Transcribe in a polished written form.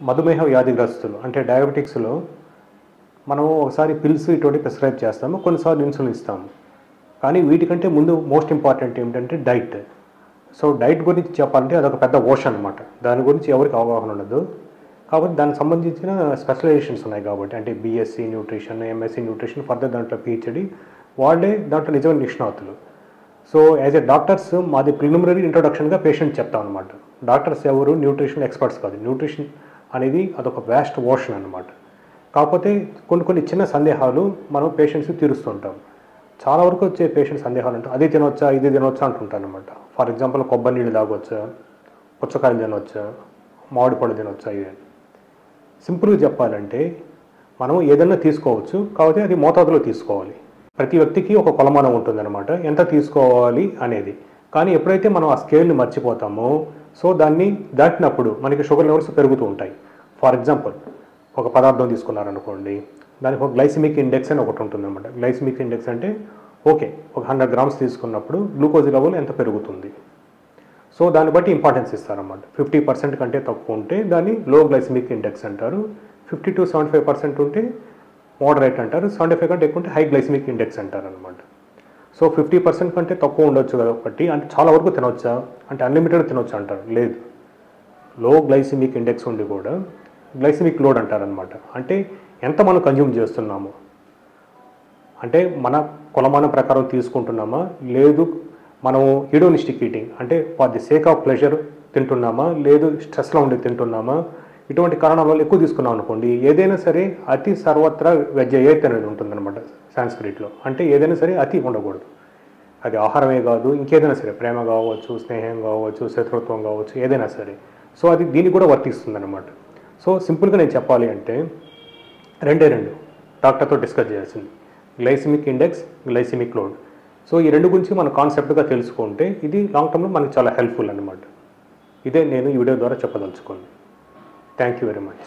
మధుమేహ వ్యాధిగ్రస్తులు అంటే డయాబెటిక్స్లో మనం ఒకసారి పిల్స్ ఇటువంటి ప్రిస్క్రైబ్ చేస్తాము, కొన్నిసార్లు ఇన్సులిన్ ఇస్తాము. కానీ వీటికంటే ముందు మోస్ట్ ఇంపార్టెంట్ ఏమిటంటే డైట్. సో డైట్ గురించి చెప్పాలంటే అదొక పెద్ద ఓషన్ అనమాట. దాని గురించి ఎవరికి అవగాహన ఉండదు. కాబట్టి దానికి సంబంధించిన స్పెషలైజేషన్స్ ఉన్నాయి కాబట్టి, అంటే BSc nutrition, MSc nutrition, further దాంట్లో పిహెచ్డి, వాళ్ళే దాంట్లో నిజమైన నిష్ణాతులు. సో యాజ్ ఎ డాక్టర్స్ మాది ప్రిలిమినరీ ఇంట్రొడక్షన్గా పేషెంట్ చెప్తాం అనమాట. డాక్టర్స్ ఎవరు న్యూట్రిషన్ ఎక్స్పర్ట్స్ కాదు. న్యూట్రిషన్ అనేది అదొక వ్యాస్ట్ ఓషన్ అనమాట. కాకపోతే కొన్ని చిన్న సందేహాలు మనం పేషెంట్స్కి తీరుస్తుంటాం. చాలా వరకు వచ్చే పేషెంట్ సందేహాలు అంటే అది తినొచ్చా, ఇది తినొచ్చా అంటుంటాను అనమాట. ఫర్ ఎగ్జాంపుల్ కొబ్బరి నీళ్ళు తాగొచ్చా, పుచ్చకాయలు తినొచ్చా, మామిడి పళ్ళు తినొచ్చా, ఇది సింపుల్గా చెప్పాలంటే మనం ఏదైనా తీసుకోవచ్చు, కాకపోతే అది మోతాదులో తీసుకోవాలి. ప్రతి వ్యక్తికి ఒక కొలమానం ఉంటుందన్నమాట, ఎంత తీసుకోవాలి అనేది. కానీ ఎప్పుడైతే మనం ఆ స్కేల్ని మర్చిపోతామో, సో దాన్ని దాటినప్పుడు మనకి షుగర్ లెవెల్స్ పెరుగుతూ ఉంటాయి. ఫర్ ఎగ్జాంపుల్ ఒక పదార్థం తీసుకున్నారనుకోండి, దానికి ఒక గ్లైసిమిక్ ఇండెక్స్ అని ఒకటి ఉంటుందన్నమాట. గ్లైసిమిక్ ఇండెక్స్ అంటే ఓకే, ఒక 100 గ్రామ్స్ తీసుకున్నప్పుడు గ్లూకోజ్ లెవెల్ ఎంత పెరుగుతుంది. సో దాన్ని బట్టి ఇంపార్టెన్స్ ఇస్తారన్నమాట. 50% కంటే తక్కువ ఉంటే దాన్ని లో గ్లైసిమిక్ ఇండెక్స్ అంటారు. 50 to 75% ఉంటే మోడరేట్ అంటారు. 75 కంటే ఎక్కువ ఉంటే హై గ్లైసిమిక్ ఇండెక్స్ అంటారు అనమాట. సో 50% కంటే తక్కువ ఉండొచ్చు కదా ఒకటి, అంటే చాలా వరకు తినొచ్చా అంటే అన్లిమిటెడ్ తినొచ్చా అంటారు. లేదు, లో గ్లైసిమిక్ ఇండెక్స్ ఉండి కూడా గ్లైసిమిక్ లోడ్ అంటారనమాట. అంటే ఎంత మనం కన్జ్యూమ్ చేస్తున్నాము, అంటే మన కొలమానం ప్రకారం తీసుకుంటున్నామా, లేదు మనం హీడోనిస్టిక్ ఈటింగ్ అంటే for the sake of pleasure తింటున్నామా, లేదు స్ట్రెస్లో ఉండి తింటున్నామా, ఇటువంటి కారణాల వల్ల ఎక్కువ తీసుకున్నాం అనుకోండి, ఏదైనా సరే అతి సర్వత్రా వ్యజయేత్ అనేది ఉంటుందన్నమాట సాంస్క్రిట్లో. అంటే ఏదైనా సరే అతి ఉండకూడదు. అది ఆహారమే కాదు, ఇంకేదైనా సరే, ప్రేమ కావచ్చు, స్నేహం కావచ్చు, శత్రుత్వం కావచ్చు, ఏదైనా సరే. సో అది దీనికి కూడా వర్తిస్తుందన్నమాట. సో సింపుల్గా నేను చెప్పాలి అంటే రెండు డాక్టర్తో డిస్కస్ చేయాల్సింది, glycemic index, glycaemic load. So ఈ రెండు గురించి మనం కాన్సెప్ట్గా తెలుసుకుంటే ఇది లాంగ్ టర్మ్లో మనకు చాలా హెల్ప్ఫుల్ అనమాట. ఇదే నేను ఈ వీడియో ద్వారా చెప్పదలుచుకోండి. Thank you very much.